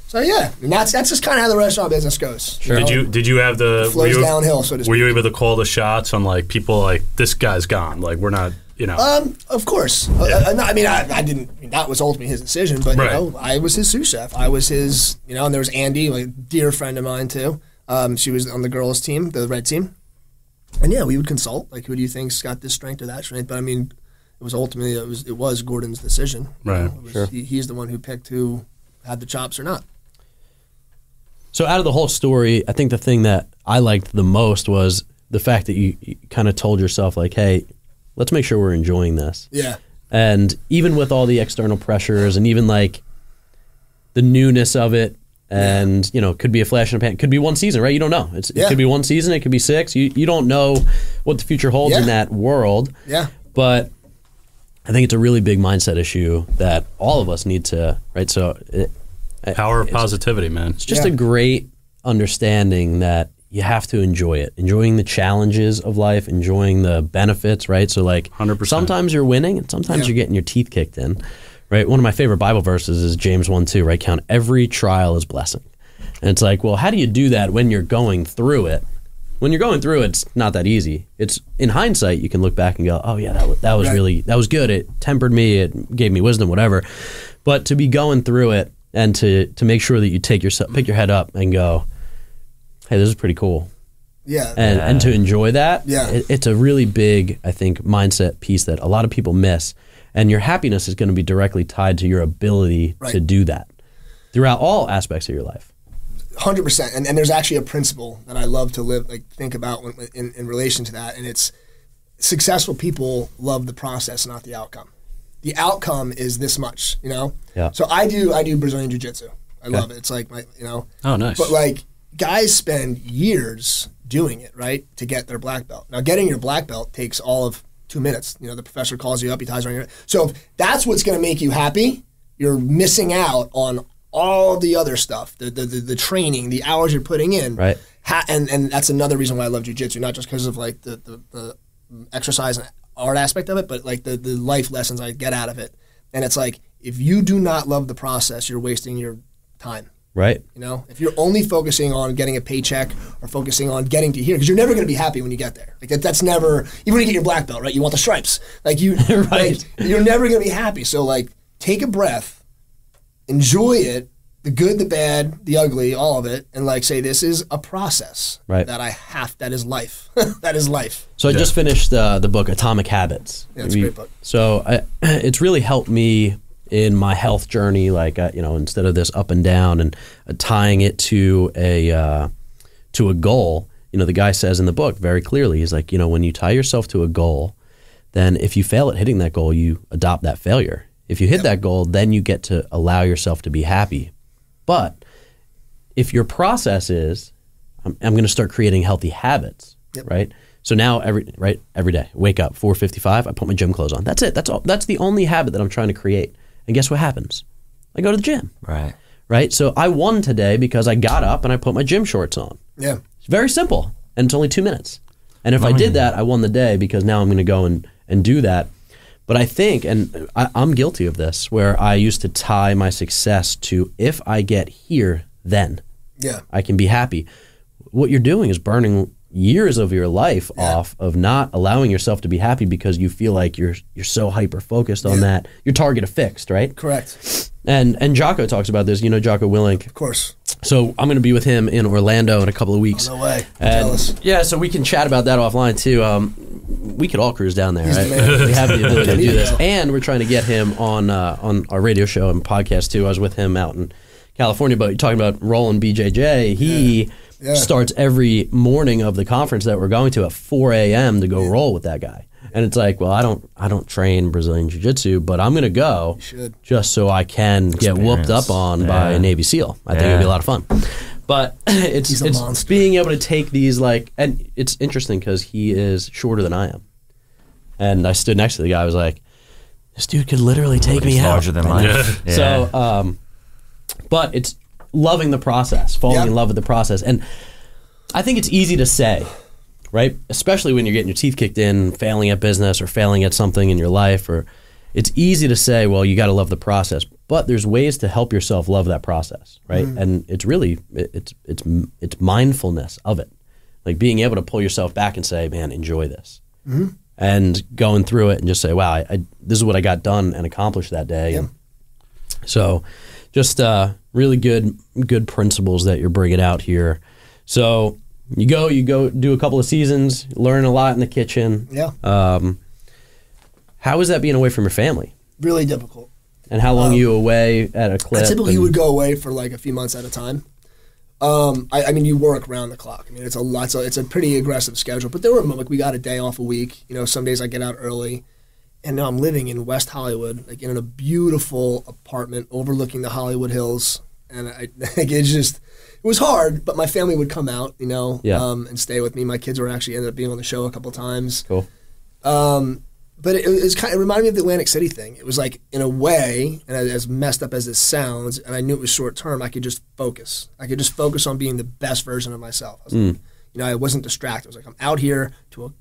So yeah, and that's just kind of how the restaurant business goes. Sure. Did you have the it flows downhill, so to speak. Were you able to call the shots on like people like this guy's gone? Like, we're not, Of course. I mean, I didn't. That was ultimately his decision, but I was his sous chef. I was his, and there was Andy, like, a dear friend of mine too. She was on the girls' team, the red team, and yeah, we would consult, like, who do you think's got this strength or that strength? But I mean, it was ultimately it was Gordon's decision. Right. Sure. He's the one who picked who had the chops or not. So out of the whole story, I think the thing that I liked the most was the fact that you kind of told yourself, like, hey, let's make sure we're enjoying this. Yeah. And even with all the external pressures and even like the newness of it, and could be a flash in the pan, could be one season, right? You don't know. It could be one season, it could be 6. You don't know what the future holds in that world. Yeah. But I think it's a really big mindset issue that all of us need to, right? So power of positivity, man. It's just a great understanding that you have to enjoy it, enjoying the challenges of life, enjoying the benefits, right? So like 100%. Sometimes you're winning and sometimes you're getting your teeth kicked in, right? One of my favorite Bible verses is James 1:2, right? Count every trial as blessing. And it's like, well, how do you do that when you're going through it? When you're going through it, it's not that easy. It's in hindsight, you can look back and go, oh yeah, that was really, that was good. It tempered me, it gave me wisdom, whatever. But to be going through it and to make sure that you pick your head up and go, hey, this is pretty cool. Yeah. And to enjoy that, it's a really big, I think, mindset piece that a lot of people miss. And your happiness is going to be directly tied to your ability to do that throughout all aspects of your life. 100%. And there's actually a principle that I love to think about in relation to that. And it's successful people love the process, not the outcome. The outcome is this much, Yeah. So I do Brazilian Jiu-Jitsu. I love it. It's like Oh, nice. But like, guys spend years doing it, right, to get their black belt. Now, getting your black belt takes all of 2 minutes. The professor calls you up, he ties around your. So if that's what's going to make you happy, you're missing out on all the other stuff, the training, the hours you're putting in. Right. And that's another reason why I love jiu-jitsu, not just because of like the exercise and art aspect of it, but like the life lessons I get out of it. And it's like, if you do not love the process, you're wasting your time. Right. If you're only focusing on getting a paycheck or focusing on getting to here, because you're never going to be happy when you get there. Like that's never, even when you get your black belt, right? You want the stripes. Like you, like, you're never going to be happy. So like, take a breath, enjoy it, the good, the bad, the ugly, all of it, and like say, this is a process that is life. That is life. So I just finished the book Atomic Habits. Yeah, it's a great book. So it's really helped me in my health journey, like instead of this up and down and tying it to a goal. The guy says in the book very clearly, he's like, when you tie yourself to a goal, then if you fail at hitting that goal, you adopt that failure. If you hit that goal, then you get to allow yourself to be happy. But if your process is, I'm going to start creating healthy habits, right? So now every day, wake up 4:55, I put my gym clothes on. That's it. That's all. That's the only habit that I'm trying to create. And guess what happens? I go to the gym. Right. So I won today because I got up and I put my gym shorts on. Yeah. It's very simple. And it's only 2 minutes. And if I did that, I won the day because now I'm going to go and do that. But I think, and I'm guilty of this, where I used to tie my success to if I get here, then I can be happy. What you're doing is burning years of your life off of not allowing yourself to be happy because you feel like you're so hyper focused on that. Your target affixed, right? Correct. And Jocko talks about this. You know Jocko Willink. Of course. So I'm going to be with him in Orlando in a couple of weeks. Oh, no way. And Jealous. yeah, so we can chat about that offline too. We could all cruise down there, He's right? the man. We have the ability to do this, go. and we're trying to get him on our radio show and podcast too. I was with him out in California, but you're talking about Roland BJJ. He starts every morning of the conference that we're going to at 4 a.m. to go roll with that guy. And it's like, well, I don't train Brazilian Jiu-Jitsu, but I'm going to go just so I can get whooped up on by a Navy SEAL. I think it would be a lot of fun. But it's being able to take these, like, and it's interesting because he is shorter than I am. And I stood next to the guy. I was like, this dude could literally take me out. Larger than life. Yeah. So, but it's loving the process, falling in love with the process. And I think it's easy to say, right? Especially when you're getting your teeth kicked in, failing at business or failing at something in your life, or it's easy to say, well, you got to love the process. But there's ways to help yourself love that process, right? And it's really it's mindfulness of it, like being able to pull yourself back and say, man, enjoy this, and going through it and just say, wow, I this is what I got done and accomplished that day. And so, just really good principles that you're bringing out here. So you go do a couple of seasons, learn a lot in the kitchen. Yeah. How is that being away from your family? Really difficult. And how long are you away at a clip? I typically would go away for like a few months at a time. I mean, you work round the clock. I mean, it's a lot. It's a pretty aggressive schedule. But there were like we got a day off a week. You know, some days I get out early, and now I'm living in West Hollywood, like in a beautiful apartment overlooking the Hollywood Hills. And it was hard. But my family would come out, you know, and stay with me. My kids were actually ended up being on the show a couple times. Cool. But it reminded me of the Atlantic City thing. It was like, in a way, and as messed up as this sounds, and I knew it was short term, I could just focus. I could just focus on being the best version of myself. I was like, you know, I wasn't distracted. I was like, I'm out here to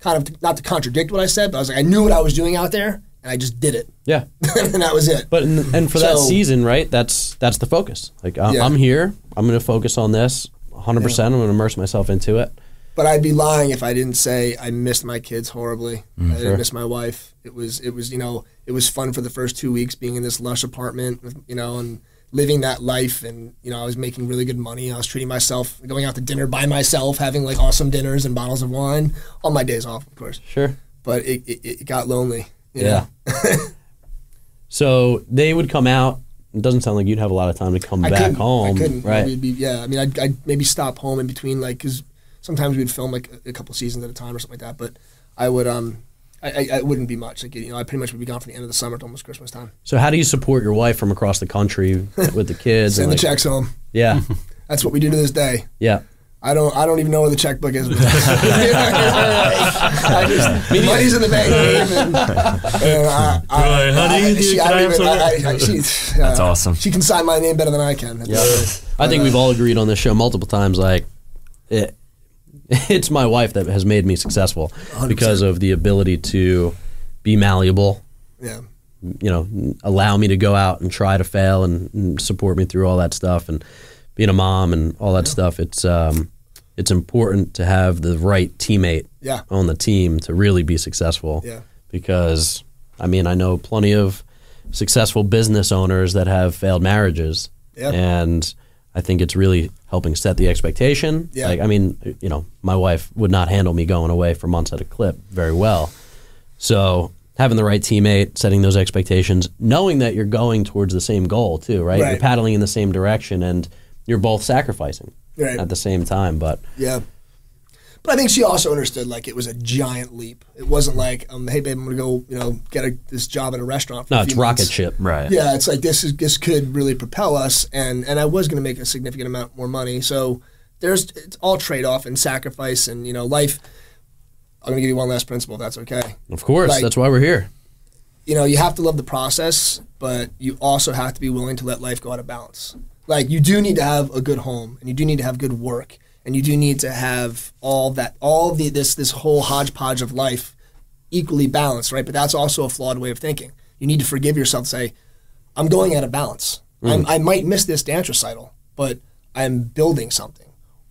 kind of not to contradict what I said, but I was like, I knew what I was doing out there, and I just did it. Yeah, and that was it. But and for that season, right? That's the focus. Like I'm here. I'm going to focus on this 100%. I'm going to immerse myself into it. But I'd be lying if I didn't say I missed my kids horribly. I didn't miss my wife. It was you know, it was fun for the first 2 weeks being in this lush apartment, you know, and living that life. And you know, I was making really good money. I was treating myself, going out to dinner by myself, having like awesome dinners and bottles of wine on my days off, of course. Sure. But it got lonely. You know? So they would come out. It doesn't sound like you'd have a lot of time to come back home. I couldn't. Right. I mean, I'd maybe stop home in between, like, because sometimes we'd film like a couple seasons at a time or something like that. But I would, I wouldn't be much. Like, you know, I pretty much would be gone from the end of the summer to almost Christmas time. So how do you support your wife from across the country with the kids? Send the checks home. Yeah. That's what we do to this day. Yeah. I don't even know where the checkbook is. Money's in the bank. That's awesome. She can sign my name better than I can. Yeah. I think we've all agreed on this show multiple times, like, it's my wife that has made me successful 100%. Because of the ability to be malleable. Yeah. You know, allow me to go out and try to fail and support me through all that stuff, and being a mom and all that stuff. It's important to have the right teammate on the team to really be successful. Yeah. Because I mean, I know plenty of successful business owners that have failed marriages. Yeah. And I think it's really helping set the expectation. Yeah. Like, I mean, you know, my wife would not handle me going away for months at a clip very well. So having the right teammate, setting those expectations, knowing that you're going towards the same goal too, right? You're paddling in the same direction and you're both sacrificing at the same time. But but I think she also understood, like, it was a giant leap. It wasn't like, hey babe, I'm gonna go, you know, get this job at a restaurant for a few months. Rocket ship. Right. Yeah, it's like this could really propel us, and I was gonna make a significant amount more money. So it's all trade-off and sacrifice, and you know, life. I'm gonna give you one last principle, if that's okay. Of course, like, that's why we're here. You know, you have to love the process, but you also have to be willing to let life go out of balance. Like, you do need to have a good home, and you do need to have good work, and you do need to have this whole hodgepodge of life equally balanced, right? But that's also a flawed way of thinking. You need to forgive yourself and say, I'm going out of balance. I might miss this dance recital, but I'm building something.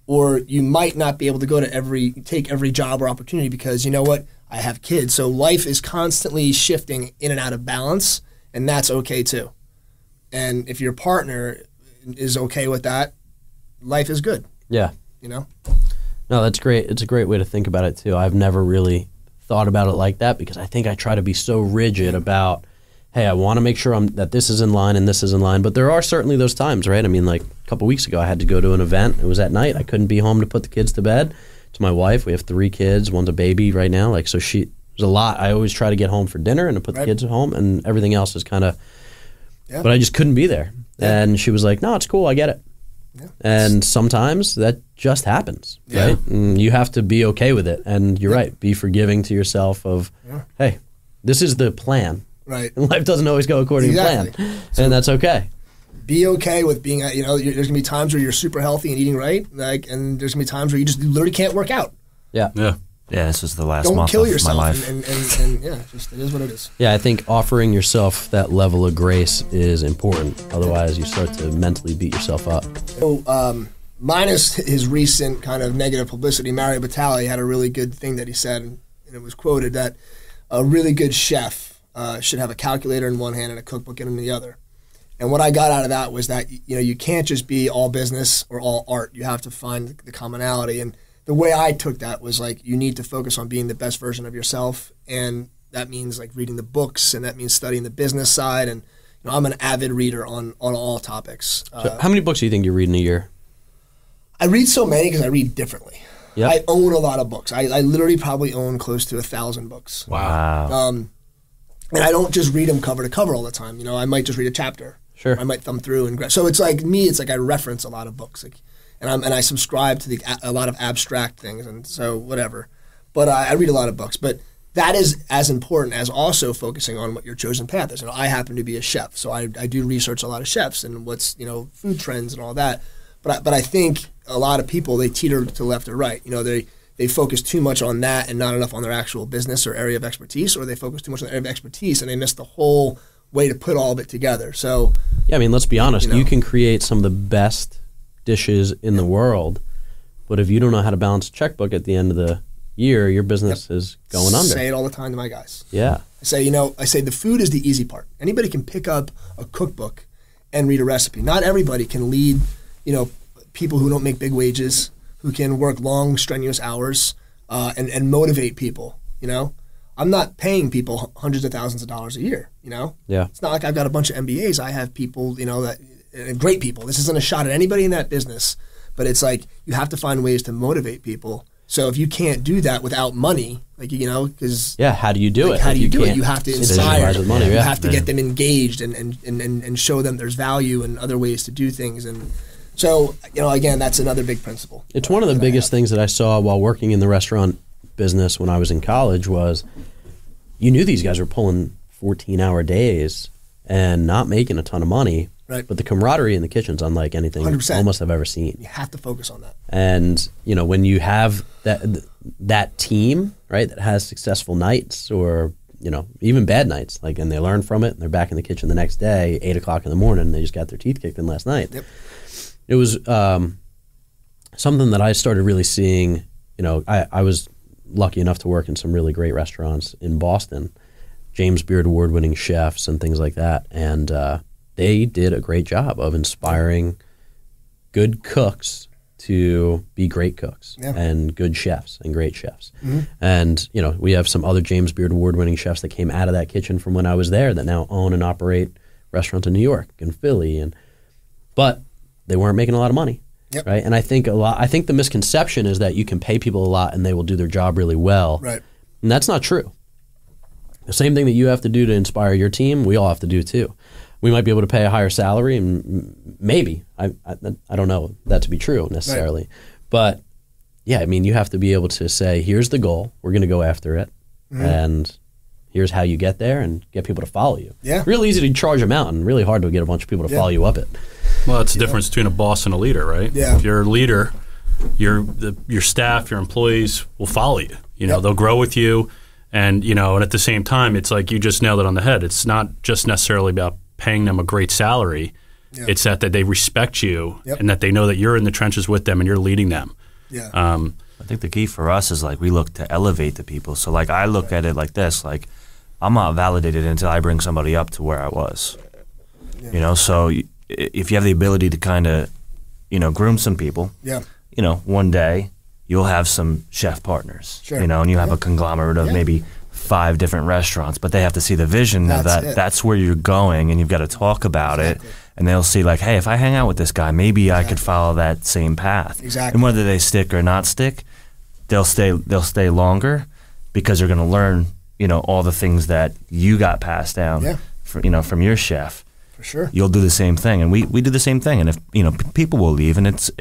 Or you might not be able to go to take every job or opportunity because, you know what, I have kids. So life is constantly shifting in and out of balance, and that's okay too. And if your partner is okay with that, life is good. Yeah. You know? No, that's great. It's a great way to think about it too. I've never really thought about it like that because I think I try to be so rigid about, hey, I want to make sure that this is in line and this is in line. But there are certainly those times, right? I mean, like a couple weeks ago, I had to go to an event. It was at night. I couldn't be home to put the kids to bed. To my wife, we have 3 kids. One's a baby right now. Like, so there's a lot. I always try to get home for dinner and to put the kids at home, and everything else is kind of. Yeah. But I just couldn't be there. Yeah. And she was like, "No, it's cool. I get it." Yeah. And sometimes that just happens, right? And you have to be okay with it. And you're right. Be forgiving to yourself of, hey, this is the plan. Right. And life doesn't always go according to plan. So and that's okay. Be okay with being, there's going to be times where you're super healthy and eating right, and there's going to be times where you just literally can't work out. Yeah. Yeah. Yeah, this was the last Don't month kill of yourself my life. And just it is what it is. Yeah, I think offering yourself that level of grace is important. Otherwise, you start to mentally beat yourself up. So, minus his recent kind of negative publicity, Mario Batali had a really good thing that he said, and it was quoted that a really good chef should have a calculator in one hand and a cookbook in the other. And what I got out of that was that you can't just be all business or all art. You have to find the commonality. And the way I took that was like you need to focus on being the best version of yourself, and that means like reading the books, and that means studying the business side. And I'm an avid reader on all topics. So how many books do you think you read in a year? I read so many because I read differently. Yep. I own a lot of books. I literally probably own close to 1,000 books. Wow. And I don't just read them cover to cover all the time. I might just read a chapter. Sure. I might thumb through and so it's like me. It's like I reference a lot of books, and I subscribe to a lot of abstract things, and so whatever. But I read a lot of books. But that is as important as also focusing on what your chosen path is. I happen to be a chef, so I do research a lot of chefs and what's food trends and all that. But I think a lot of people, they teeter to left or right. They focus too much on that and not enough on their actual business or area of expertise, or they focus too much on their area of expertise and they miss the whole way to put all of it together. So yeah, I mean, let's be honest. You can create some of the best dishes in the world, but if you don't know how to balance a checkbook at the end of the year, your business is going under. I say it all the time to my guys. Yeah. I say the food is the easy part. Anybody can pick up a cookbook and read a recipe. Not everybody can lead, people who don't make big wages, who can work long, strenuous hours, and motivate people, I'm not paying people hundreds of thousands of dollars a year, Yeah. It's not like I've got a bunch of MBAs. I have people, that great people. This isn't a shot at anybody in that business, but it's like you have to find ways to motivate people. So if you can't do that without money, because how do you do it? How do you do it? You have to inspire. Money, you have to get them engaged and show them there's value and other ways to do things. And so, again, that's another big principle. It's one of the biggest things that I saw while working in the restaurant business when I was in college was you knew these guys were pulling 14-hour days and not making a ton of money. Right. But the camaraderie in the kitchen's unlike anything 100%. almost I've ever seen. You have to focus on that. And, when you have that team, right, that has successful nights or, even bad nights, and they learn from it and they're back in the kitchen the next day, 8 o'clock in the morning, they just got their teeth kicked in last night. Yep. It was something that I started really seeing, I was lucky enough to work in some really great restaurants in Boston, James Beard award-winning chefs and things like that. And they did a great job of inspiring good cooks to be great cooks and good chefs and great chefs. Mm-hmm. And, we have some other James Beard award-winning chefs that came out of that kitchen from when I was there that now own and operate restaurants in New York and Philly. But they weren't making a lot of money. Yep. Right. And I think the misconception is that you can pay people a lot and they will do their job really well. Right. And that's not true. The same thing that you have to do to inspire your team, we all have to do too. We might be able to pay a higher salary, and maybe I don't know that to be true necessarily. Right. But yeah, I mean, you have to be able to say, here's the goal, we're going to go after it, and here's how you get there and get people to follow you. Yeah. Real easy to charge a mountain, really hard to get a bunch of people to follow you up it. Well, that's the difference between a boss and a leader, right? Yeah. If you're a leader, your staff, your employees will follow you. They'll grow with you. And, and at the same time, it's like you just nailed it on the head. It's not just necessarily about paying them a great salary. Yeah. It's that they respect you and that they know that you're in the trenches with them and you're leading them. Yeah. I think the key for us is we look to elevate the people. So I look at it like this, I'm not validated until I bring somebody up to where I was. Yeah. So if you have the ability to kind of, groom some people, one day you'll have some chef partners, and you have a conglomerate of maybe 5 different restaurants, but they have to see the vision of that's where you're going, and you've got to talk about it, and they'll see hey, if I hang out with this guy, maybe I could follow that same path. Exactly. And whether they stick or not stick, they'll stay longer because they're going to learn, all the things that you got passed down, from your chef. For sure. You'll do the same thing, and we do the same thing. And if people will leave, and it's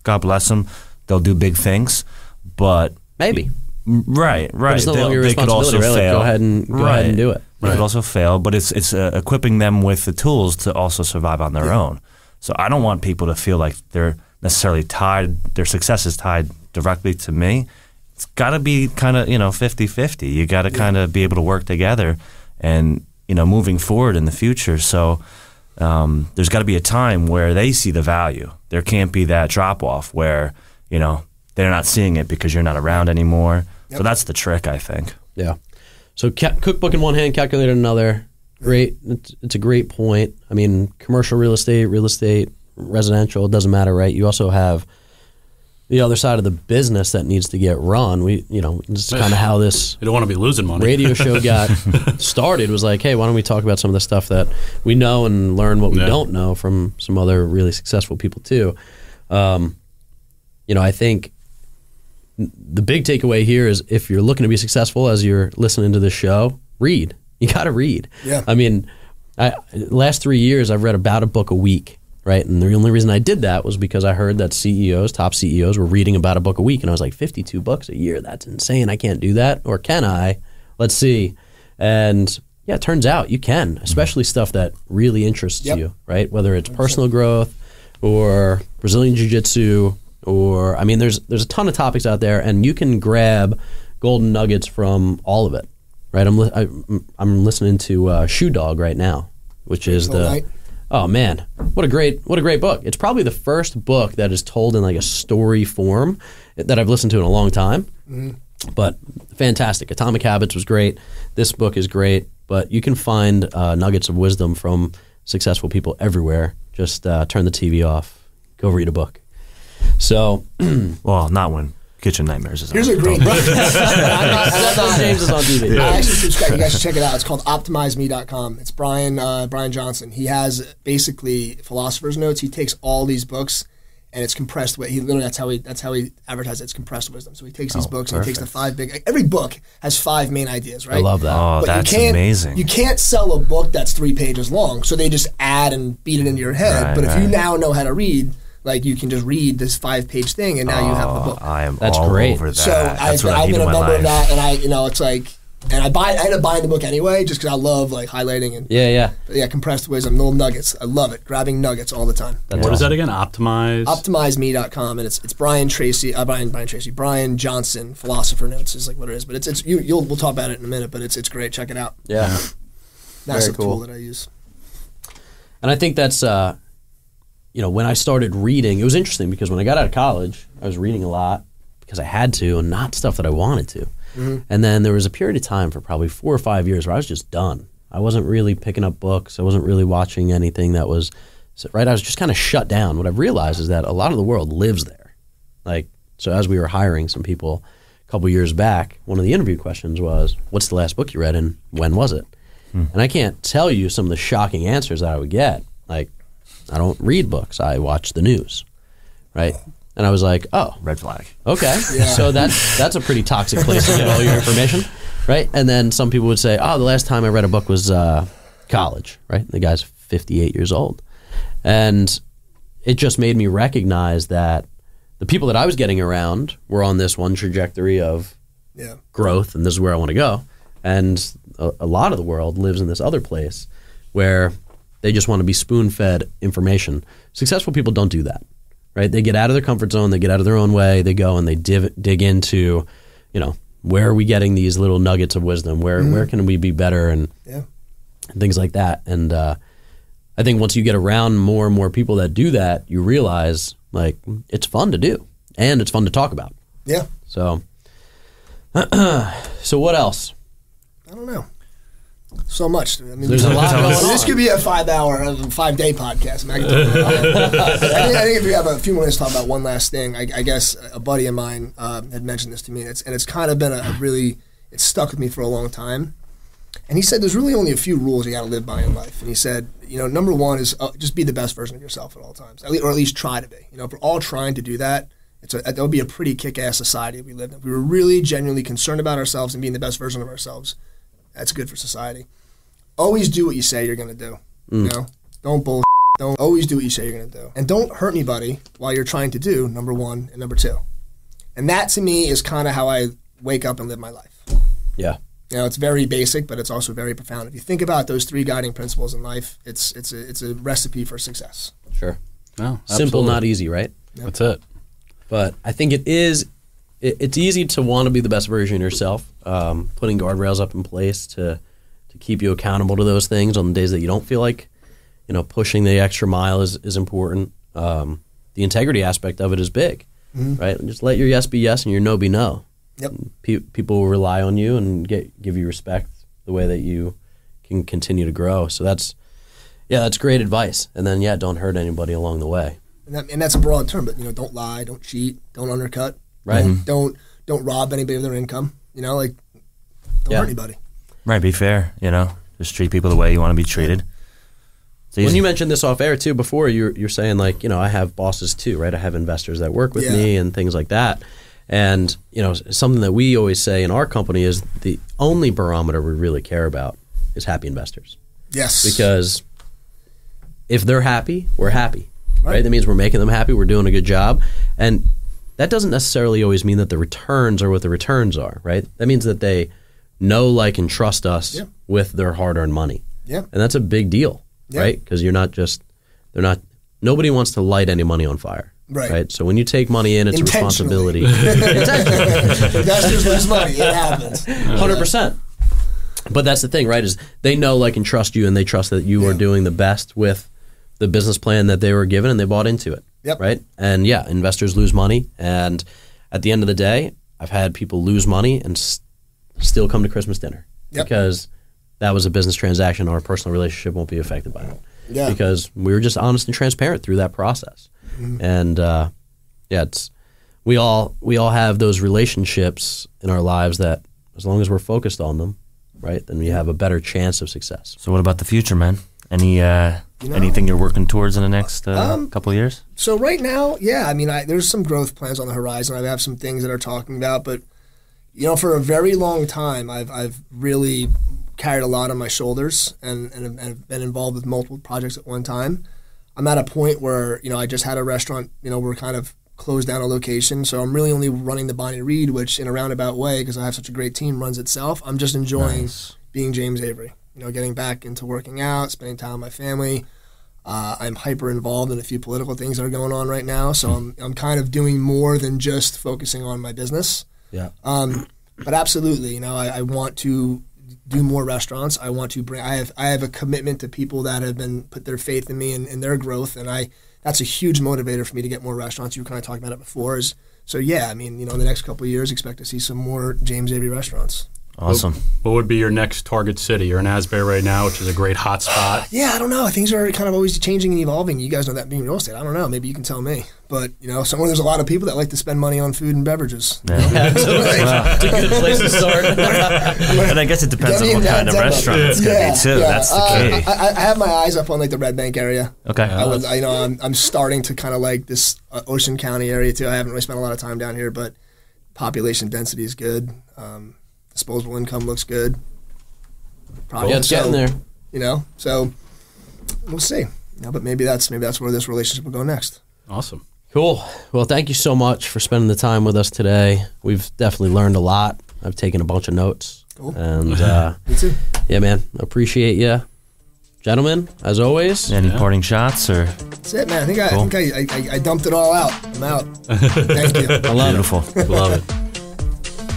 God bless them, they'll do big things, but maybe. Right. But it's no longer your responsibility, right? Go ahead and do it. They could also fail, but it's equipping them with the tools to also survive on their own. So I don't want people to feel like they're necessarily tied, their success is tied directly to me. It's got to be kind of 50-50. You got to kind of be able to work together, and moving forward in the future. So there's got to be a time where they see the value. There can't be that drop off where they're not seeing it because you're not around anymore. Yep. So that's the trick, I think. Yeah. So cookbook in one hand, calculator in another. Great. It's a great point. I mean, commercial real estate, residential, it doesn't matter, right? You also have the other side of the business that needs to get run. This is kind of how this you don't want to be losing money. Radio show got started. Was hey, why don't we talk about some of the stuff that we know and learn what we don't know from some other really successful people too. I think the big takeaway here is if you're looking to be successful as you're listening to this show, read. You got to read. Yeah. I mean, last 3 years I've read about a book a week. Right, and the only reason I did that was because I heard that top CEOs were reading about a book a week, and I was like, 52 books a year, that's insane. I can't do that, or can I? Let's see. And it turns out you can, especially stuff that really interests you, right? Whether it's personal growth or Brazilian Jiu-Jitsu, or there's a ton of topics out there, and you can grab golden nuggets from all of it, right? I'm listening to Shoe Dog right now, which is oh man, what a great book. It's probably the first book that is told in a story form that I've listened to in a long time. Mm-hmm. But fantastic. Atomic Habits was great. This book is great. But you can find nuggets of wisdom from successful people everywhere. Just turn the TV off. Go read a book. So, well, not when Kitchen Nightmares is on. Here's a great book. James is on TV. I actually subscribe. You guys should check it out. It's called OptimizeMe.com. It's Brian Johnson. He has basically philosopher's notes. He takes all these books and it's compressed. He literally that's how he advertises it. It's compressed wisdom. So he takes these books and he takes the 5 big. Every book has 5 main ideas, right? I love that. Oh, but that's amazing. You can't sell a book that's 3 pages long. So they just add and beat it into your head. Right, but if you now know how to read, you can just read this 5-page thing, and now you have the book. That's great. Over that. So I've been a member of that, and I end up buying the book anyway, just because I love highlighting and But yeah, compressed wisdom, little nuggets. I love it. Grabbing nuggets all the time. What is that again? OptimizeMe.com, and it's Brian Johnson Philosopher Notes is what it is. But we'll talk about it in a minute. But it's great. Check it out. Yeah, massive tool that I use. And I think that's. When I started reading, it was interesting because when I got out of college, I was reading a lot because I had to and not stuff that I wanted to. Mm-hmm. And then there was a period of time for probably 4 or 5 years where I was just done. I wasn't really picking up books. I wasn't really watching anything that was, right? I was just kind of shut down. What I've realized is that a lot of the world lives there. So as we were hiring some people a couple years back, one of the interview questions was, what's the last book you read and when was it? And I can't tell you some of the shocking answers that I would get. I don't read books. I watch the news, right? And I was like, oh. Red flag. Okay. Yeah. So that's a pretty toxic place to get all your information, right? And then some people would say, oh, the last time I read a book was college, right? The guy's 58 years old. And it just made me recognize that the people that I was getting around were on this one trajectory of growth, and this is where I want to go. And a lot of the world lives in this other place where they just want to be spoon-fed information. Successful people don't do that, right? They get out of their comfort zone, they get out of their own way, they go and they dig into, where are we getting these little nuggets of wisdom? Where can we be better and things like that? And I think once you get around more and more people that do that, you realize like it's fun to do and it's fun to talk about. Yeah. So, so what else? I don't know. So much. I mean, There's a lot going on. This could be a 5-day podcast. I, mean, I think if we have a few minutes to talk about one last thing, I guess a buddy of mine had mentioned this to me, and it's kind of been it's stuck with me for a long time. And he said there's really only a few rules you got to live by in life. And he said, number one is just be the best version of yourself at all times, or at least try to be. If we're all trying to do that, that would be a pretty kick-ass society if we lived in. If we were really genuinely concerned about ourselves and being the best version of ourselves, that's good for society. Always do what you say you're going to do. Don't bullshit. Don't always do what you say you're going to do. And don't hurt anybody while you're trying to do number one and number two. And that to me is kind of how I wake up and live my life. Yeah. It's very basic, but it's also very profound. If you think about those 3 guiding principles in life, it's a recipe for success. Sure. No, simple, not easy, right? Yep. That's it. But I think it's easy to want to be the best version of yourself. Putting guardrails up in place to keep you accountable to those things on the days that you don't feel like, pushing the extra mile is important. The integrity aspect of it is big, right? Just let your yes be yes and your no be no. Yep. People will rely on you and give you respect the way that you can continue to grow. So that's great advice. And then, don't hurt anybody along the way. And that's a broad term, but, don't lie, don't cheat, don't undercut. Right. Don't rob anybody of their income. Don't hurt anybody. Right, be fair, Just treat people the way you want to be treated. When you mentioned this off air too before, you're saying like, I have bosses too, right? I have investors that work with me and things like that. And, something that we always say in our company is the only barometer we really care about is happy investors. Yes. Because if they're happy, we're happy, right? That means we're making them happy, we're doing a good job. And that doesn't necessarily always mean that the returns are what the returns are, right? That means that they know, like, and trust us with their hard-earned money. Yeah. And that's a big deal, right? Because nobody wants to light any money on fire. Right. So when you take money in, it's a responsibility. Investors lose money. It happens. 100%. But that's the thing, right, is they know, like, and trust you, and they trust that you are doing the best with the business plan that they were given, and they bought into it. Yep. Right? And, investors lose money. And at the end of the day, I've had people lose money and still come to Christmas dinner because that was a business transaction. Our personal relationship won't be affected by it because we were just honest and transparent through that process. And we all have those relationships in our lives that as long as we're focused on them, right, then we have a better chance of success. So what about the future, man? Anything you're working towards in the next couple of years? So right now, there's some growth plans on the horizon. I have some things that are talking about, but for a very long time, I've really carried a lot on my shoulders and been involved with multiple projects at one time. I'm at a point where, I just had a restaurant, we're kind of closed down a location. So I'm really only running the Bonney Read, which in a roundabout way, because I have such a great team, runs itself. I'm just enjoying being James Avery, getting back into working out, spending time with my family. I'm hyper involved in a few political things that are going on right now. So I'm kind of doing more than just focusing on my business. Yeah. But absolutely, I want to do more restaurants. I want to bring. I have a commitment to people that have put their faith in me and their growth, and that's a huge motivator for me to get more restaurants. You were kind of talking about it before. In the next couple of years, expect to see some more James Avery restaurants. Awesome. What would be your next target city? You're in Asbury right now, which is a great hot spot. I don't know. Things are kind of always changing and evolving. You guys know that being real estate. I don't know. Maybe you can tell me. But, somewhere there's a lot of people that like to spend money on food and beverages. Absolutely. It's a good place to start. And I guess it depends on what kind of restaurant it's going to be, too. That's the key. I have my eyes up on, the Red Bank area. Okay. I'm starting to kind of like this Ocean County area, too. I haven't really spent a lot of time down here, but population density is good. Disposable income looks good. Probably it's getting there. So we'll see. But maybe that's where this relationship will go next. Awesome. Cool. Well, thank you so much for spending the time with us today. We've definitely learned a lot. I've taken a bunch of notes. Cool. And me too. Yeah, man. Appreciate you. Gentlemen, as always. Any parting shots or? That's it, man. I think I dumped it all out. I'm out. Thank you. I love Beautiful. it. Love it.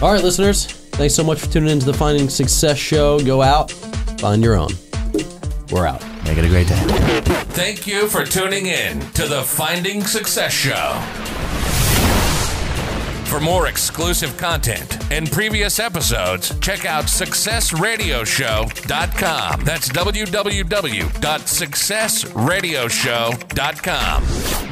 All right, listeners. Thanks so much for tuning into the Finding Success Show. Go out, find your own. We're out. Make it a great day. Thank you for tuning in to the Finding Success Show. For more exclusive content and previous episodes, check out successradioshow.com. That's www.successradioshow.com.